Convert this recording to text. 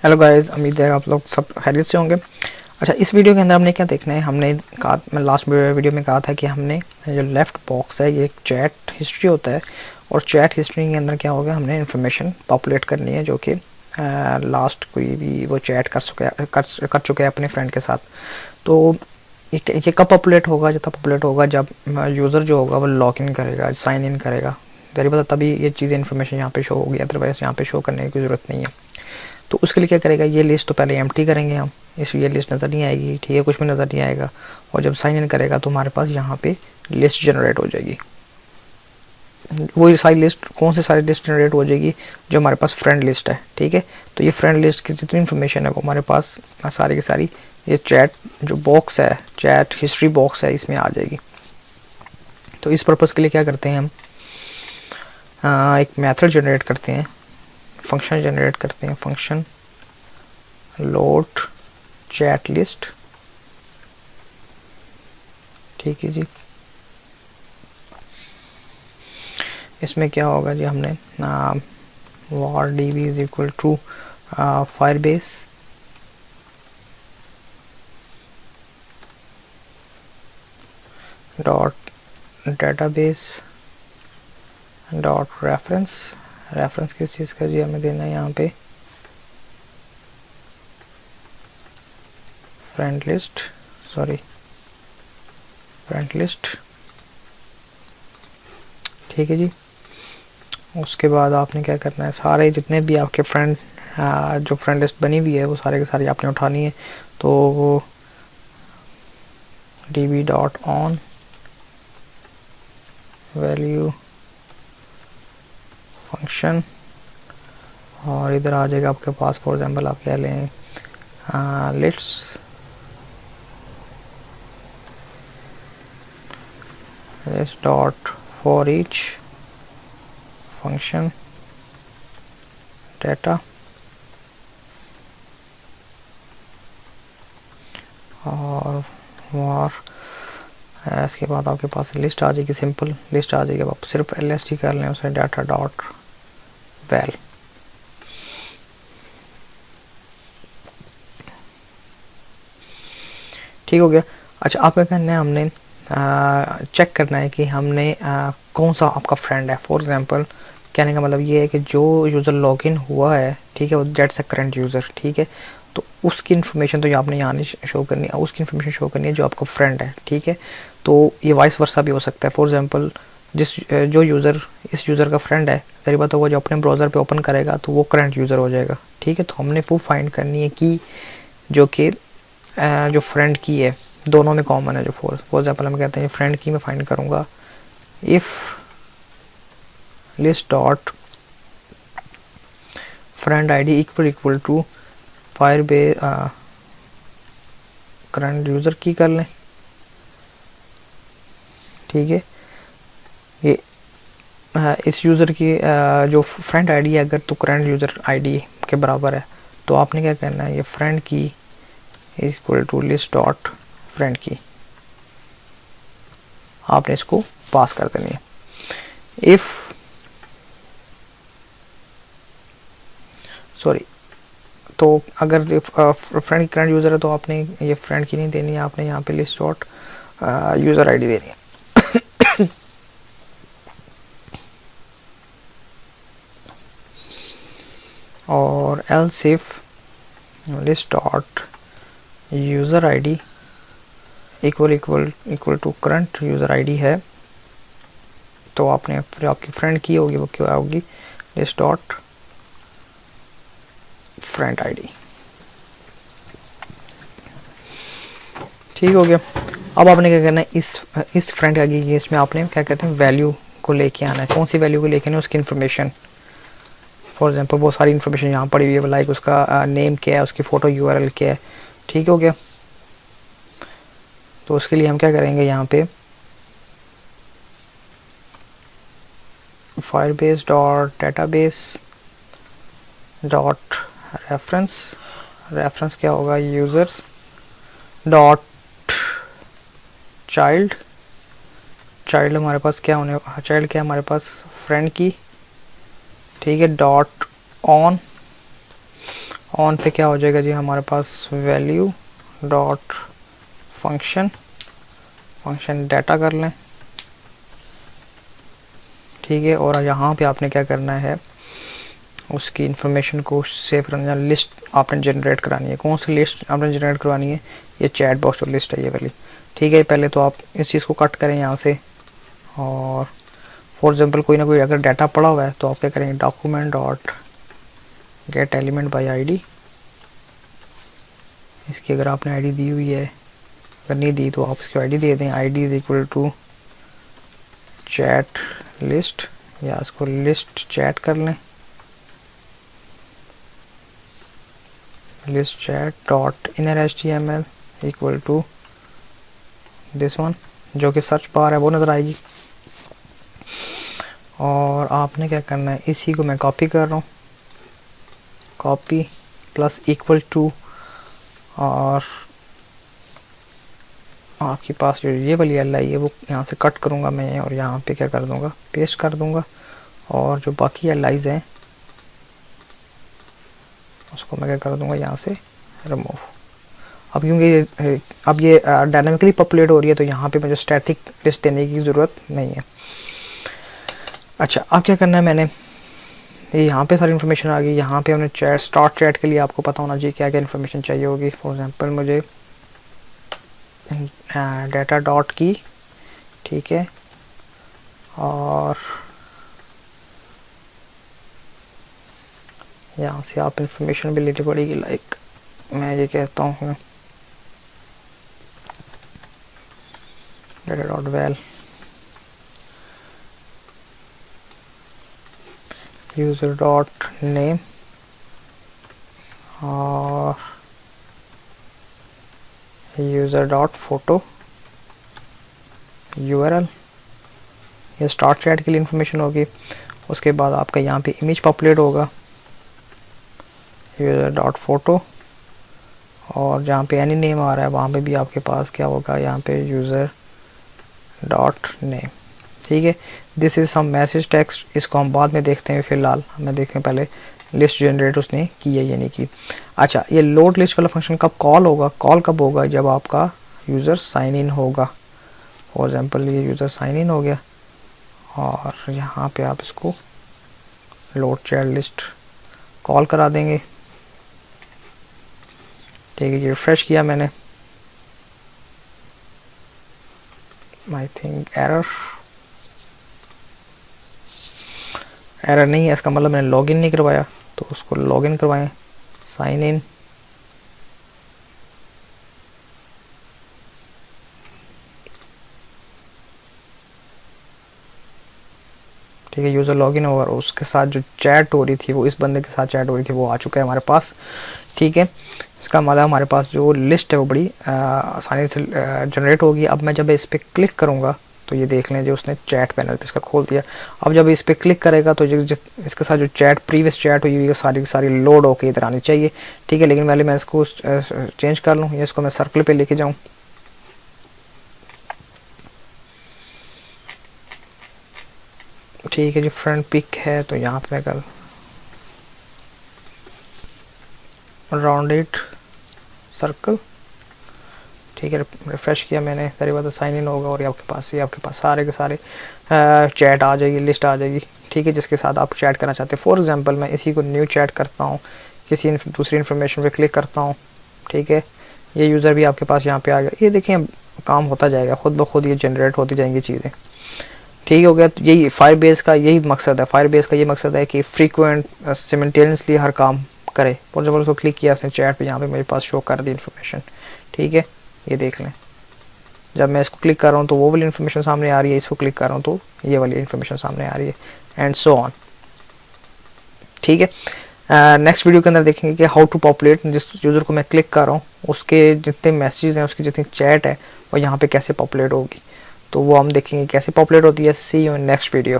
Hello guys, उम्मीद है आप लोग सब खैरियत से होंगे। अच्छा, इस वीडियो के अंदर हमने क्या देखना है, हमने कहा, मैं लास्ट वीडियो में कहा था कि हमने जो लेफ़्ट बॉक्स है ये एक चैट हिस्ट्री होता है, और चैट हिस्ट्री के अंदर क्या होगा, हमने इन्फॉर्मेशन पॉपुलेट करनी है जो कि लास्ट कोई भी वो चैट कर चुके हैं अपने फ्रेंड के साथ। तो ये कब पॉपुलेट होगा, जब पॉपुलेट होगा जब यूज़र जो होगा वो लॉग इन करेगा, साइन इन करेगा, जरिए पता तभी ये चीज़ें इन्फॉर्मेशन यहाँ पे शो होगी, अदरवाइज़ यहाँ पे शो करने की ज़रूरत नहीं है। तो उसके लिए क्या करेगा, ये लिस्ट तो पहले एम्प्टी करेंगे हम, इस ये लिस्ट नज़र नहीं आएगी, ठीक है, कुछ भी नज़र नहीं आएगा। और जब साइन इन करेगा तो हमारे पास यहाँ पे लिस्ट जनरेट हो जाएगी। वो सारी लिस्ट, कौन सी सारी लिस्ट जनरेट हो जाएगी, जो हमारे पास फ्रेंड लिस्ट है, ठीक है। तो ये फ्रेंड लिस्ट की जितनी इन्फॉर्मेशन है वो हमारे पास सारी की सारी ये चैट जो बॉक्स है, चैट हिस्ट्री बॉक्स है, इसमें आ जाएगी। तो इस पर्पज़ के लिए क्या करते हैं हम, एक मेथड जनरेट करते हैं, फंक्शन जनरेट करते हैं, फंक्शन लोड चैट लिस्ट, ठीक है जी। इसमें क्या होगा जी, हमने var db is equal to Firebase dot database dot reference, reference किस चीज़ का जी, हमें देना है यहाँ पे friend list, sorry friend list, ठीक है जी। उसके बाद आपने क्या करना है, सारे जितने भी आपके फ्रेंड जो फ्रेंड लिस्ट बनी हुई है वो सारे के सारे आपने उठानी है। तो वो db dot on value function, और इधर आ जाएगा आपके पास, फॉर एग्जांपल आप कह लें let's this dot for each function data, और इसके बाद आपके पास लिस्ट आ जाएगी, सिंपल लिस्ट आ जाएगी। आप सिर्फ lst कर लें उसे, डाटा डॉट वैल, ठीक हो गया। अच्छा, आप क्या करना है, हमने चेक करना है कि हमने कौन सा आपका फ्रेंड है। फॉर एग्जांपल कहने का मतलब ये है कि जो यूज़र लॉगिन हुआ है, ठीक है, वो दैट्स अ करंट यूज़र, ठीक है। तो उसकी इन्फॉर्मेशन तो आपने यहाँ नहीं शो करनी है, उसकी इन्फॉर्मेशन शो करनी है जो आपका फ्रेंड है, ठीक है। तो ये वाइस वर्सा भी हो सकता है। फॉर एग्जांपल जो यूज़र इस यूज़र का फ्रेंड है, जरिए बात होगा जो अपने ब्राउज़र पे ओपन करेगा तो वो करंट यूज़र हो जाएगा, ठीक है। तो हमने वो फाइंड करनी है कि जो कि जो फ्रेंड की है, दोनों में कॉमन है। जो फॉर एग्जांपल हम कहते हैं फ्रेंड की मैं फाइंड करूंगा if list dot friend ID equal to Firebase current user की कर लें, ठीक है। ये इस यूज़र की जो फ्रेंड आईडी है अगर तो करंट यूज़र आईडी के बराबर है, तो आपने क्या करना है, ये friend key equal to list dot friend key, आपने इसको पास कर देनी है। इफ सॉरी, तो अगर फ्रेंड की करंट यूज़र है तो आपने ये फ्रेंड की नहीं देनी है, आपने यहाँ पे लिस्ट डॉट यूज़र आईडी देनी है। और else if list dot user ID equal to current user ID है, तो आपने फिर आपकी फ्रेंड की होगी वो क्या होगी, लिस्ट डॉट फ्रेंड आईडी, ठीक हो गया। अब आपने क्या करना है, इस फ्रेंड आईडी की इसमें आपने क्या कहते हैं वैल्यू को लेके आना है। कौन सी वैल्यू को लेके आना है, उसकी इन्फॉर्मेशन। फॉर एग्जांपल बहुत सारी इन्फॉर्मेशन यहाँ पड़ी हुई है, लाइक उसका नेम क्या है, उसकी फ़ोटो यूआरएल क्या है, ठीक हो गया। तो उसके लिए हम क्या करेंगे, यहाँ पे Firebase dot database dot reference, reference क्या होगा, यूज़र्स डॉट चाइल्ड, चाइल्ड हमारे पास क्या होने, चाइल्ड क्या हमारे पास फ्रेंड की, ठीक है, डॉट ऑन, ऑन पे क्या हो जाएगा जी, हमारे पास वैल्यू डॉट फंक्शन डाटा कर लें, ठीक है। और यहाँ पे आपने क्या करना है, उसकी इन्फॉर्मेशन को सेव करना, लिस्ट आपने जनरेट करानी है। कौन सी लिस्ट आपने जनरेट करवानी है, ये चैट बॉक्स और लिस्ट है ये वाली, ठीक है। पहले तो आप इस चीज़ को कट करें यहाँ से, और फॉर एग्जांपल कोई ना कोई अगर डाटा पड़ा हुआ है तो आप क्या करेंगे, document dot gate element by ID, इसकी अगर आपने आईडी दी हुई है, अगर नहीं दी तो आप इसकी आईडी दे दें, ID is equal to chat list, या इसको लिस्ट चैट कर लें, list chat dot inner HTML equal to this one, जो कि सर्च बार है वो नज़र आएगी। और आपने क्या करना है, इसी को मैं कॉपी कर रहा हूँ, कॉपी प्लस इक्वल टू, और आपके पास जो ये वाली एल आई है वो यहाँ से कट करूँगा मैं, और यहाँ पे क्या कर दूँगा, पेस्ट कर दूँगा। और जो बाकी एल आईज हैं उसको मैं क्या कर दूँगा, यहाँ से रिमूव। अब क्योंकि अब ये डायनामिकली पॉपुलेट हो रही है तो यहाँ पे मुझे स्टैटिक लिस्ट देने की ज़रूरत नहीं है। अच्छा, अब क्या करना है, मैंने ये यहाँ पे सारी इन्फॉर्मेशन आ गई। यहाँ पे हमने चैट, स्टार्ट चैट के लिए आपको पता होना चाहिए क्या क्या इन्फॉर्मेशन चाहिए होगी। फॉर एग्जांपल मुझे डाटा डॉट की, ठीक है, और यहाँ से आप इंफॉर्मेशन भी लेनी पड़ेगी। लाइक मैं ये कहता हूँ data dot well user dot name और यूज़र डॉट फोटो URL, ये स्टार्ट चैट के लिए इंफॉर्मेशन होगी। उसके बाद आपका यहाँ पे इमेज पॉपुलेट होगा, यूज़र डॉट फोटो, और जहाँ पे एनी नेम आ रहा है वहाँ पे भी आपके पास क्या होगा, यहाँ पे यूज़र डॉट नेम, ठीक है। This is some message text, इसको हम बाद में देखते हैं। फ़िलहाल हमें देखें पहले लिस्ट जनरेट उसने की है या नहीं की। अच्छा, ये लोड लिस्ट वाला फंक्शन कब कॉल होगा, कॉल कब होगा, जब आपका यूज़र साइन इन होगा। फॉर एग्जांपल ये यूज़र साइन इन हो गया, और यहाँ पे आप इसको लोड चाइल्ड लिस्ट कॉल करा देंगे, ठीक है। ये रिफ्रेश किया मैंने, आई थिंक एरर नहीं है, इसका मतलब मैंने लॉगिन नहीं करवाया, तो उसको लॉगिन करवाएं, साइन इन, ठीक है। यूज़र लॉगिन होगा और उसके साथ जो चैट हो रही थी वो इस बंदे के साथ चैट हो रही थी वो आ चुका है हमारे पास, ठीक है। इसका मतलब हमारे पास जो लिस्ट है वो बड़ी आसानी से जनरेट होगी। अब मैं जब इस पर क्लिक करूँगा तो ये देख लें जो उसने चैट पैनल पे इसका खोल दिया। अब जब इस पर क्लिक करेगा तो इसके साथ जो चैट प्रीवियस चैट हुई है सारी की सारी लोड होकर इधर आनी चाहिए, ठीक है। लेकिन पहले मैं इसको चेंज कर लूँ, इसको मैं सर्कल पे लेके जाऊँ, ठीक है जी। फ्रंट पिक है तो यहाँ पे मैं कर राउंड इट सर्कल, ठीक है। रिफ्रेश किया मैंने, सारी बात साइन इन होगा और ये आपके पास सारे के सारे चैट आ जाएगी, लिस्ट आ जाएगी, ठीक है, जिसके साथ आप चैट करना चाहते हैं। फॉर एग्जांपल मैं इसी को न्यू चैट करता हूँ, किसी दूसरी इन्फॉर्मेशन पे क्लिक करता हूँ, ठीक है। ये यूज़र भी आपके पास यहाँ पे आ गया, ये देखें काम होता जाएगा, खुद ब खुद ये जनरेट होती जाएंगी चीज़ें, ठीक हो गया। तो यही फायरबेस का यही मकसद है, फायरबेस का ये मकसद है कि फ्रीक्वेंट सिमिल्टेनियसली हर काम करे। फॉर एग्जाम्पल उसको क्लिक किया उसने चैट पे, यहाँ पे मेरे पास शो कर दी इन्फॉर्मेशन, ठीक है। ये देख लें, जब मैं इसको क्लिक कर रहा हूँ तो वो वाली इन्फॉर्मेशन सामने आ रही है, इसको क्लिक कर रहा हूँ तो ये वाली इन्फॉर्मेशन सामने आ रही है, एंड सो ऑन, ठीक है। नेक्स्ट वीडियो के अंदर देखेंगे कि हाउ टू पॉपुलेट, जिस यूज़र को मैं क्लिक कर रहा हूँ उसके जितने मैसेजेस हैं, उसकी जितनी चैट है वो यहाँ पे कैसे पॉपुलेट होगी, तो वो हम देखेंगे कैसे पॉपुलेट होती है। सी यू इन नेक्स्ट वीडियो।